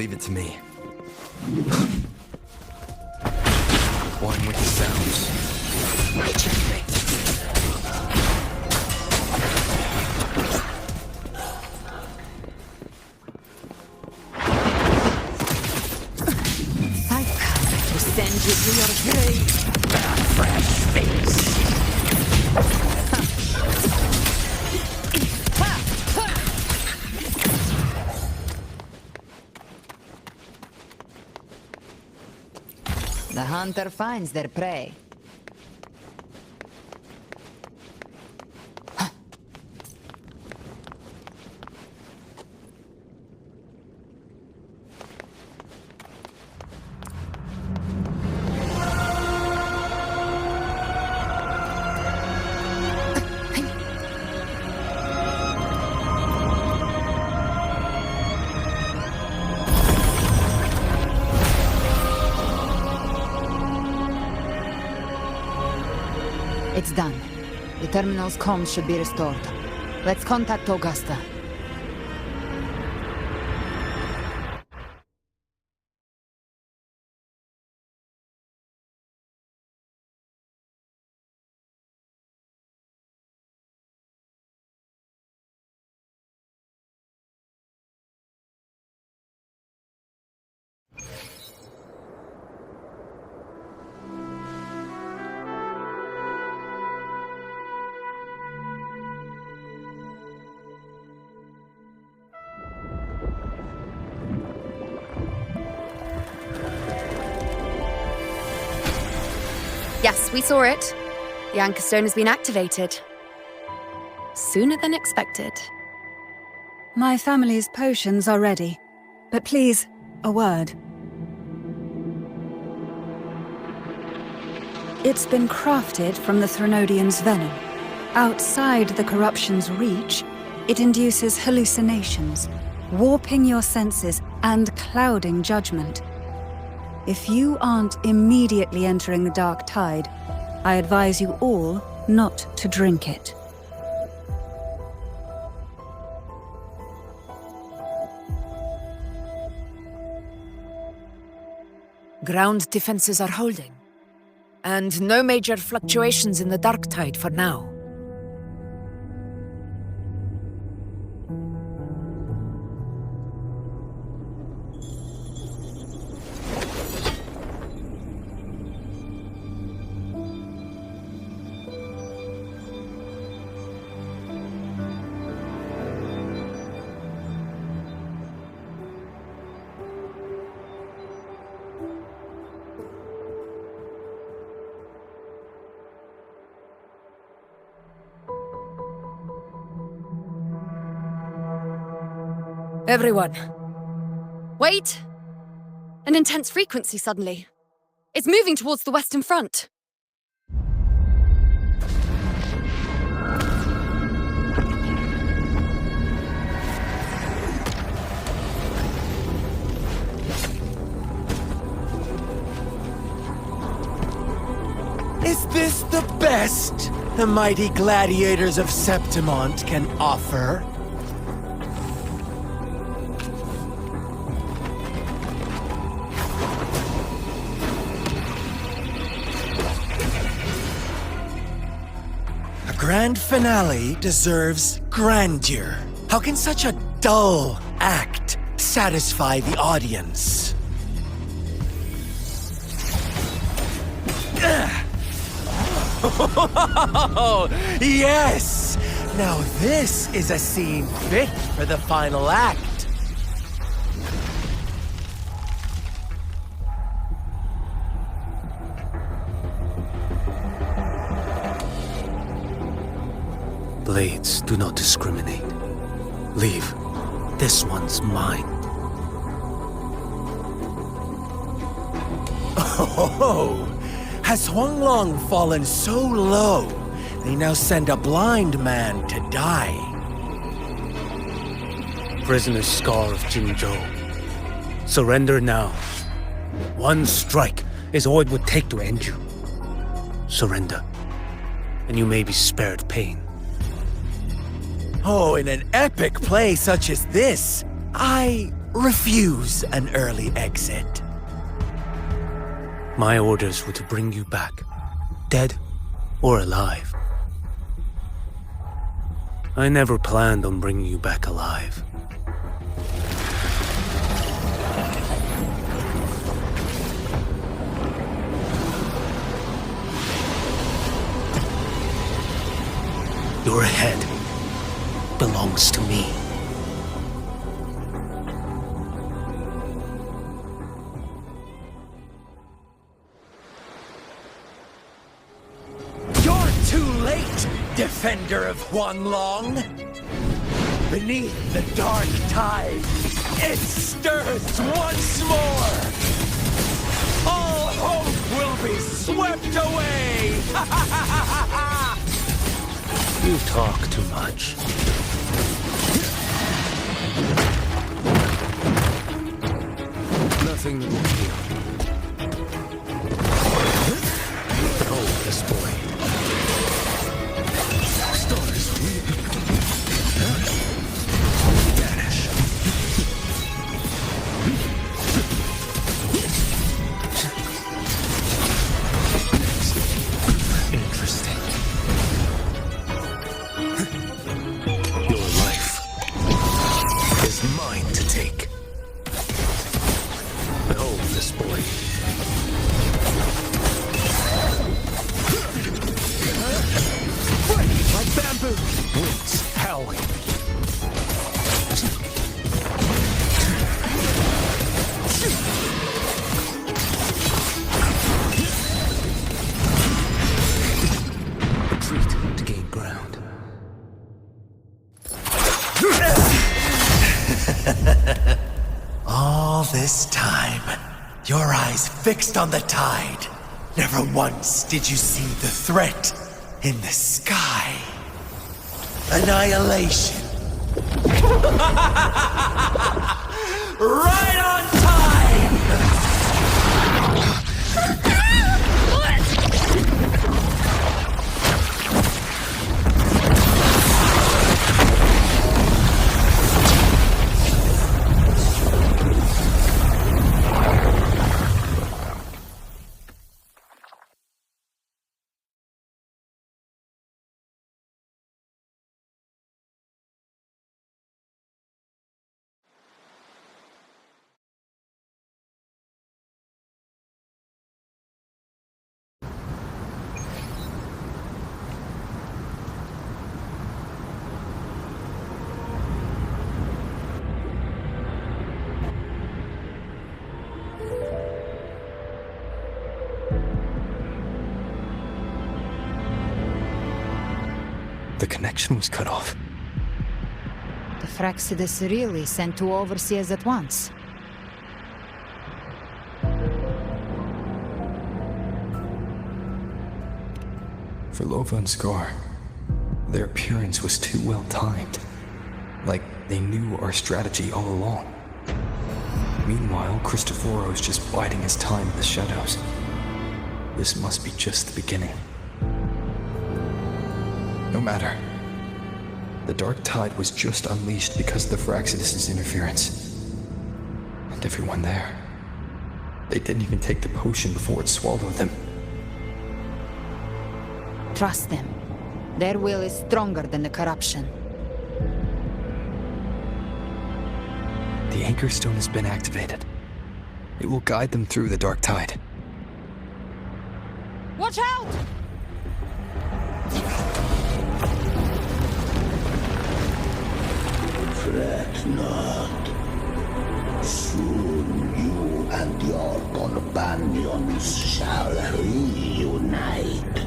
Leave it to me. One with the sounds. Checkmate. I've come to send you to your grave. Fresh face. The hunter finds their prey. It's done. The terminal's comms should be restored. Let's contact Augusta. Yes, we saw it. The Anchor Stone has been activated. Sooner than expected. My family's potions are ready. But please, a word. It's been crafted from the Threnodian's venom. Outside the corruption's reach, it induces hallucinations, warping your senses and clouding judgment. If you aren't immediately entering the dark tide, I advise you all not to drink it. Ground defenses are holding, and no major fluctuations in the dark tide for now. Everyone. Wait! An intense frequency suddenly. It's moving towards the Western Front. Is this the best the mighty gladiators of Septimont can offer? A grand finale deserves grandeur. How can such a dull act satisfy the audience? Oh, yes! Now this is a scene fit for the final act. Blades do not discriminate. Leave. This one's mine. Oh, has Huanglong fallen so low, they now send a blind man to die? Prisoner Scar of Jinzhou. Surrender now. One strike is all it would take to end you. Surrender, and you may be spared pain. Oh, in an epic play such as this, I refuse an early exit. My orders were to bring you back, dead or alive. I never planned on bringing you back alive. Your head belongs to me. You're too late, defender of Huanglong. Beneath the dark tide, it stirs once more. All hope will be swept away. You talk too much. Nothing will heal. Behold this boy. Stars vanish. Interesting. Your life is mine to take. Behold this boy. Like bamboo. Winds howling. Retreat to gain ground. All this time, your eyes fixed on the tide. Never once did you see the threat in the sky. Annihilation. Right on time! The connection was cut off. The Fraxidus really sent two overseers at once. For Lova and Scar, their appearance was too well timed. Like they knew our strategy all along. Meanwhile, Cristoforo's just biding his time in the shadows. This must be just the beginning. No matter. The Dark Tide was just unleashed because of the Fraxidus' interference. And everyone there. They didn't even take the potion before it swallowed them. Trust them. Their will is stronger than the corruption. The Anchor Stone has been activated. It will guide them through the Dark Tide. Watch out! Fret not. Soon you and your companions shall reunite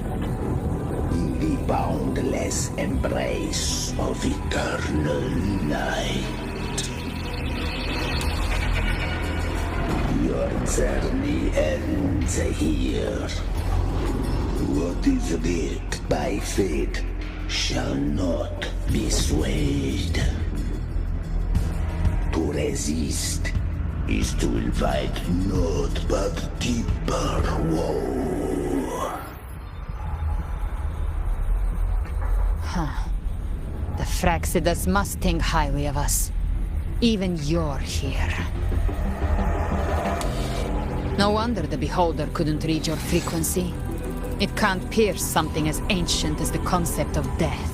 in the boundless embrace of eternal night. Your journey ends here. What is writ by fate shall not be swayed. To resist is to invite naught but deeper woe. The Fraxidus must think highly of us. Even you're here. No wonder the Beholder couldn't read your frequency. It can't pierce something as ancient as the concept of death.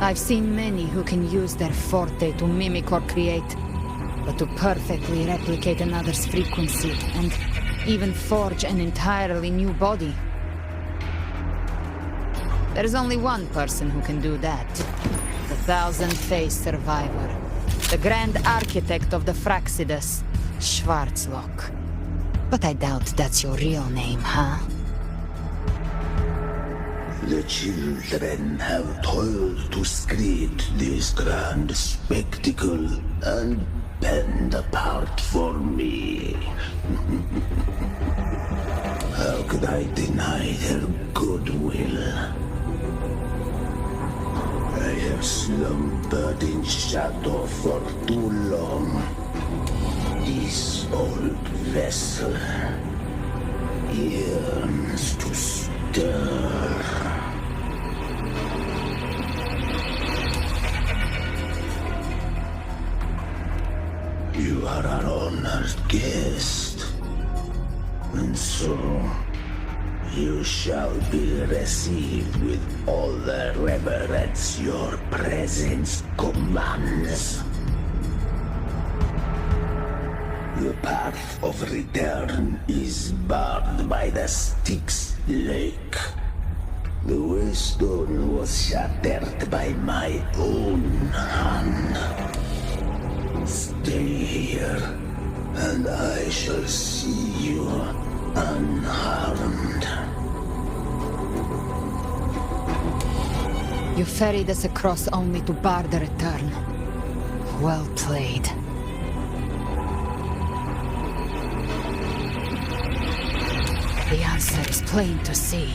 I've seen many who can use their forte to mimic or create, but to perfectly replicate another's frequency and even forge an entirely new body. There's only one person who can do that. The thousand-faced survivor. The grand architect of the Fraxidus, Schwarzlock. But I doubt that's your real name, huh? The children have toiled to create this grand spectacle and bend apart for me. How could I deny their goodwill? I have slumbered in shadow for too long. This old vessel yearns to stir. You are our honored guest, and so you shall be received with all the reverence your presence commands. The path of return is barred by the Styx Lake. The waystone was shattered by my own hand. Stay here, and I shall see you unharmed. You ferried us across only to bar the return. Well played. The answer is plain to see.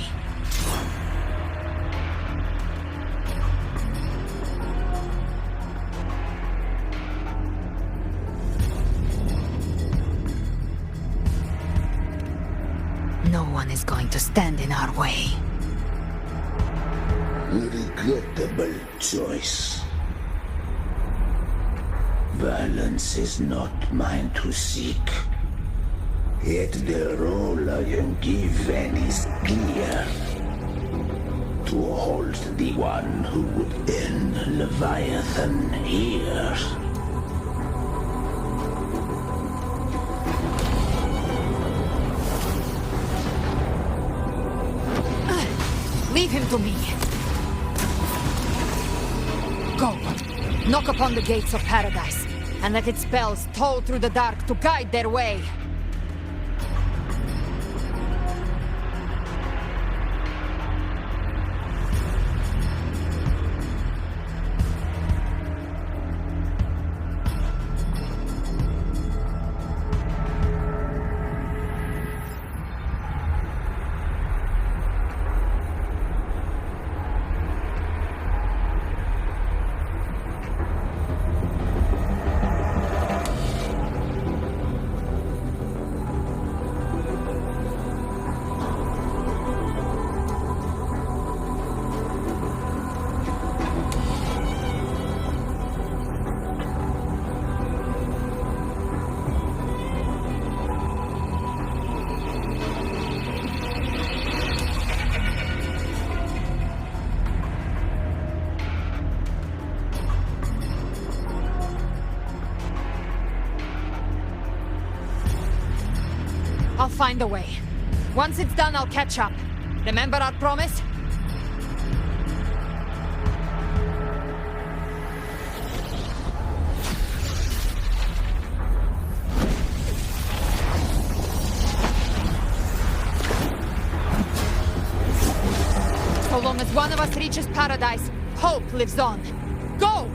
No one is going to stand in our way. Regrettable choice. Violence is not mine to seek. Yet the role I am given is clear. To hold the one who would end Leviathan here. Leave him to me. Go. Knock upon the gates of paradise, and let its bells toll through the dark to guide their way. I'll find a way. Once it's done, I'll catch up. Remember our promise? So long as one of us reaches paradise, hope lives on. Go!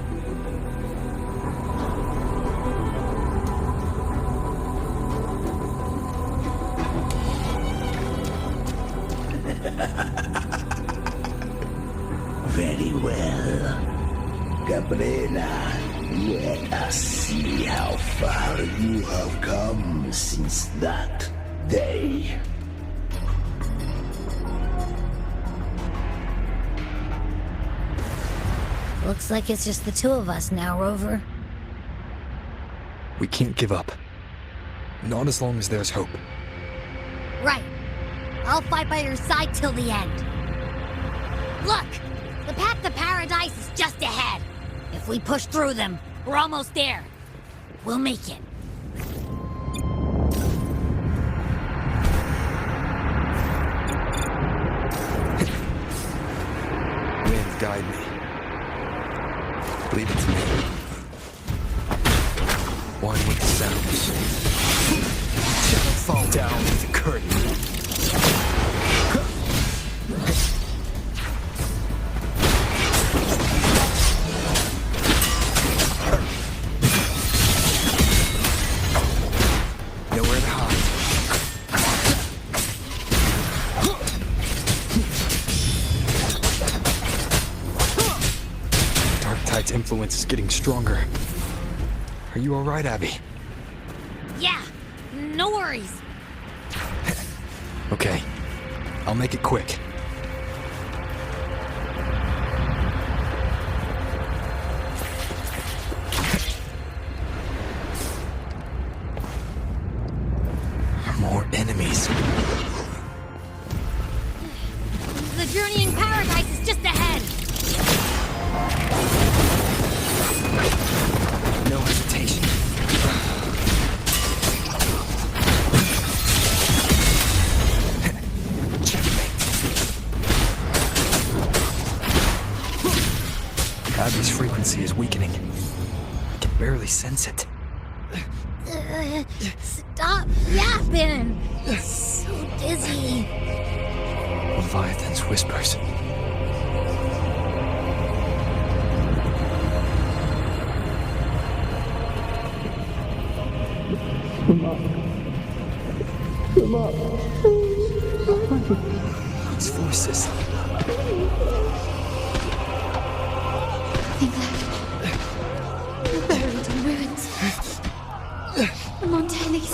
Very well. Cabrera, let us see how far you have come since that day. Looks like it's just the two of us now, Rover. We can't give up. Not as long as there's hope. Right. I'll fight by your side till the end. Look! The path to paradise is just ahead. If we push through them, we're almost there. We'll make it. Wind, guide me. Leave it to me. One with the sounds. Shall fall down with the curtain. Nowhere to hide. Darktide's influence is getting stronger. Are you all right, Abby? Yeah, no worries. Okay, I'll make it quick. More enemies. The journey in paradise is just ahead. No hesitation. Abby's frequency is weakening. I can barely sense it. Stop yapping. So dizzy. Leviathan's whispers. Those voices. We're buried in ruins. The Montellis.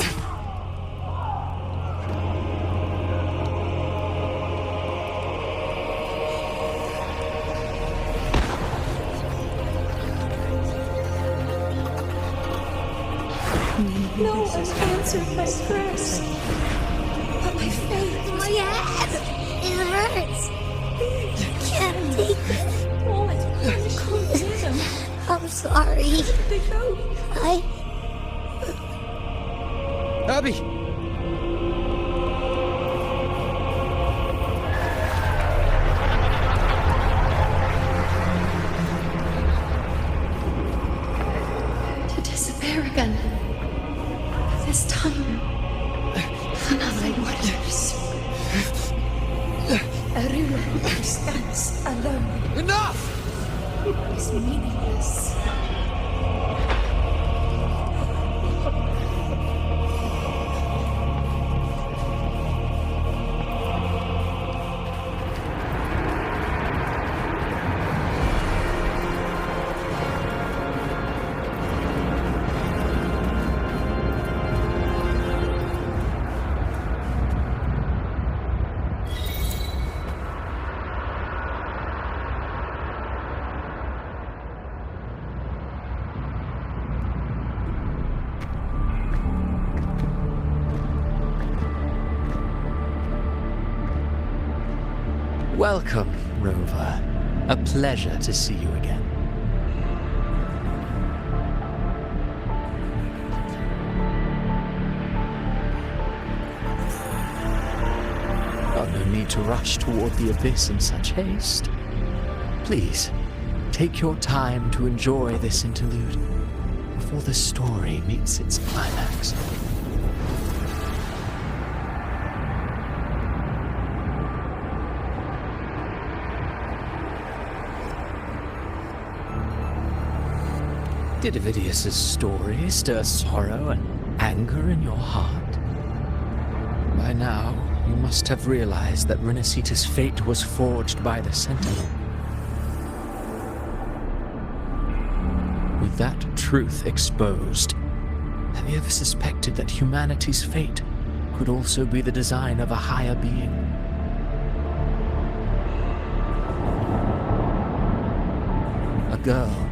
No one answered my prayers. But my faith. My head! It hurts. I can't take it. I'm sorry. They go. Abby! To disappear again. This time, for nothing matters. Everyone who stands alone. Enough! Is meaningless. Welcome, Rover. A pleasure to see you again. No need to rush toward the abyss in such haste. Please, take your time to enjoy this interlude before the story meets its climax. Did Avidius's story stir sorrow and anger in your heart? By now, you must have realized that Rinascita's fate was forged by the Sentinel. With that truth exposed, have you ever suspected that humanity's fate could also be the design of a higher being? A girl,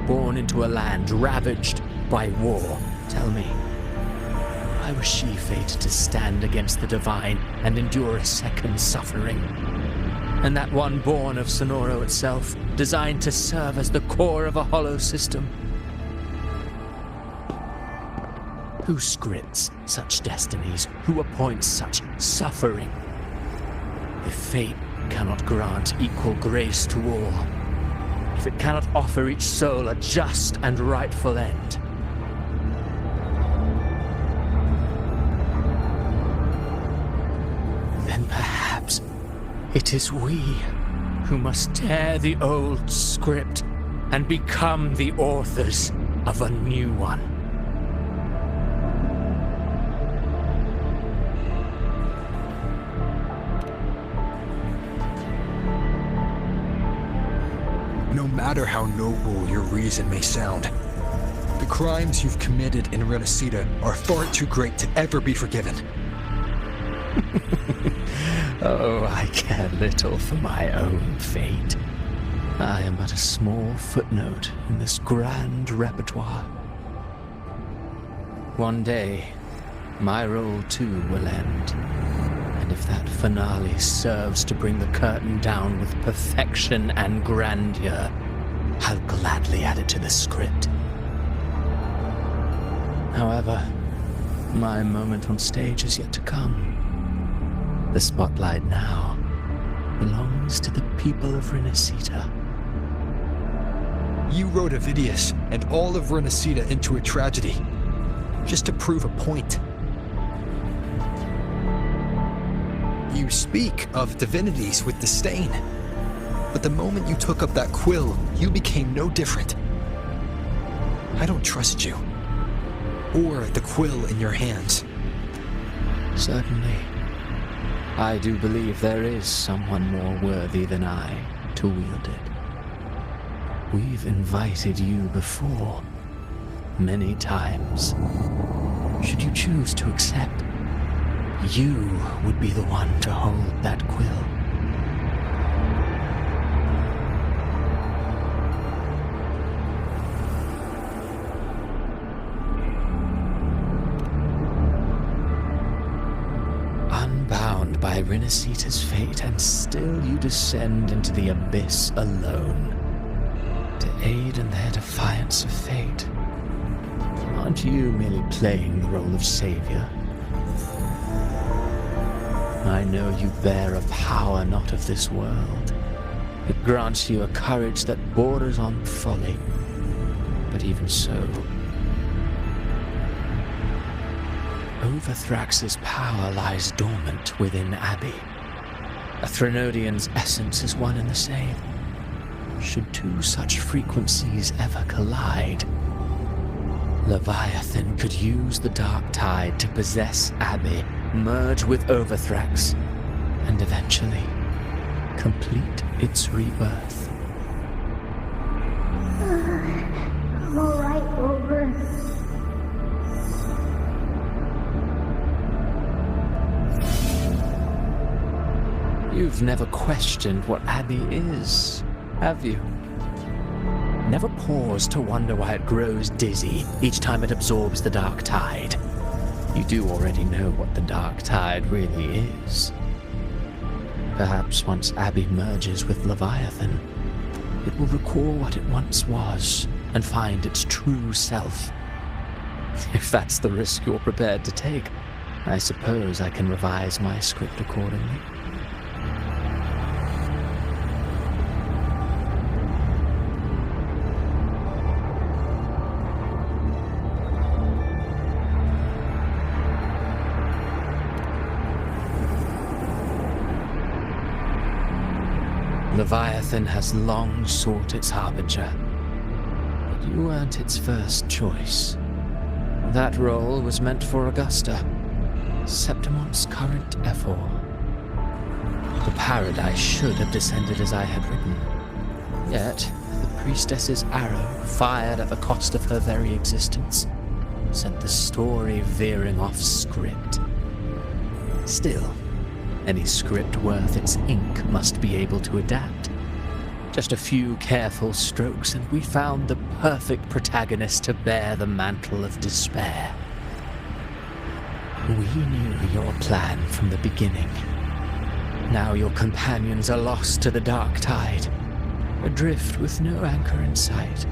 born into a land ravaged by war. Tell me, why was she fated to stand against the divine and endure a second suffering? And that one born of Sonoro itself, designed to serve as the core of a hollow system? Who scripts such destinies? Who appoints such suffering? If fate cannot grant equal grace to all, if it cannot offer each soul a just and rightful end, then perhaps it is we who must tear the old script and become the authors of a new one. No matter how noble your reason may sound, the crimes you've committed in Rinascita are far too great to ever be forgiven. Oh, I care little for my own fate. I am but a small footnote in this grand repertoire. One day, my role too will end. And if that finale serves to bring the curtain down with perfection and grandeur, I'll gladly add it to the script. However, my moment on stage is yet to come. The spotlight now belongs to the people of Rinascita. You wrote Aemeath and all of Rinascita into a tragedy, just to prove a point. You speak of divinities with disdain, but the moment you took up that quill, you became no different. I don't trust you, or the quill in your hands. Certainly. I do believe there is someone more worthy than I to wield it. We've invited you before, many times. Should you choose to accept, you would be the one to hold that quill. Unbound by Rinascita's fate, and still you descend into the abyss alone, to aid in their defiance of fate. Aren't you merely playing the role of savior? I know you bear a power not of this world. It grants you a courage that borders on folly. But even so, Overthrax's power lies dormant within Abbey. A Threnodian's essence is one and the same. Should two such frequencies ever collide, Leviathan could use the dark tide to possess Abbey, merge with Overthrax, and eventually complete its rebirth. I'm alright, Over. You've never questioned what Abbey is, have you? Never paused to wonder why it grows dizzy each time it absorbs the dark tide. You do already know what the dark tide really is. Perhaps once Abbey merges with Leviathan, it will recall what it once was and find its true self. If that's the risk you're prepared to take, I suppose I can revise my script accordingly. Leviathan has long sought its harbinger, but you weren't its first choice. That role was meant for Augusta, Septimon's current Ephor. The paradise should have descended as I had written. Yet, the priestess's arrow, fired at the cost of her very existence, sent the story veering off script. Still, any script worth its ink must be able to adapt. Just a few careful strokes, and we found the perfect protagonist to bear the mantle of despair. We knew your plan from the beginning. Now your companions are lost to the dark tide, adrift with no anchor in sight,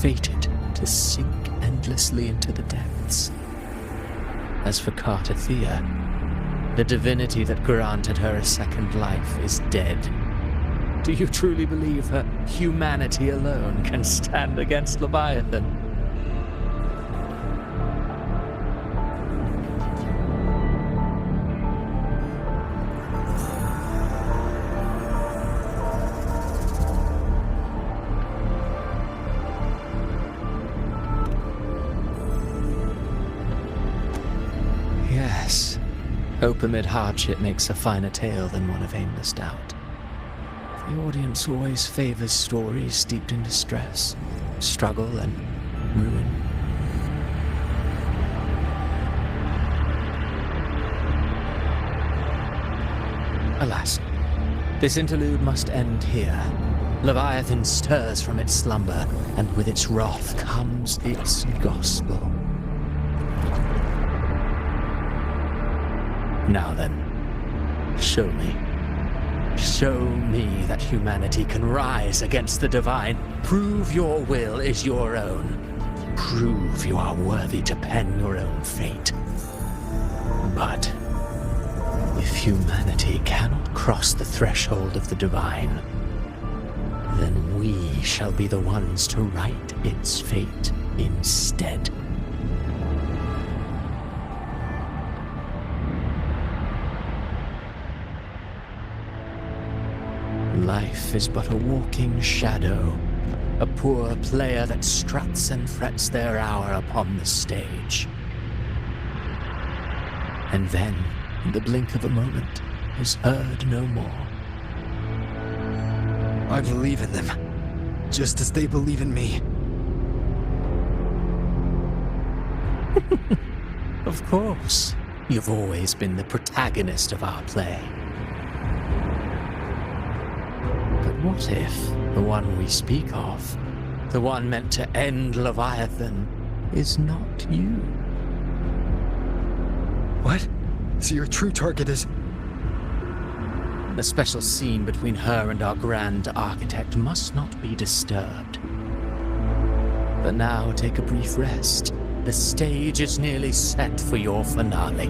fated to sink endlessly into the depths. As for Cartathea, the divinity that granted her a second life is dead. Do you truly believe her humanity alone can stand against Leviathan? Yes. Hope amid hardship makes a finer tale than one of aimless doubt. The audience always favors stories steeped in distress, struggle, and ruin. Alas, this interlude must end here. Leviathan stirs from its slumber, and with its wrath comes its gospel. Now then, show me. Show me that humanity can rise against the divine. Prove your will is your own. Prove you are worthy to pen your own fate. But if humanity cannot cross the threshold of the divine, then we shall be the ones to write its fate instead. Life is but a walking shadow, a poor player that struts and frets their hour upon the stage. And then, in the blink of a moment, is heard no more. I believe in them, just as they believe in me. Of course, you've always been the protagonist of our play. What if the one we speak of, the one meant to end Leviathan, is not you? What? So your true target is... The special scene between her and our grand architect must not be disturbed. But now take a brief rest. The stage is nearly set for your finale.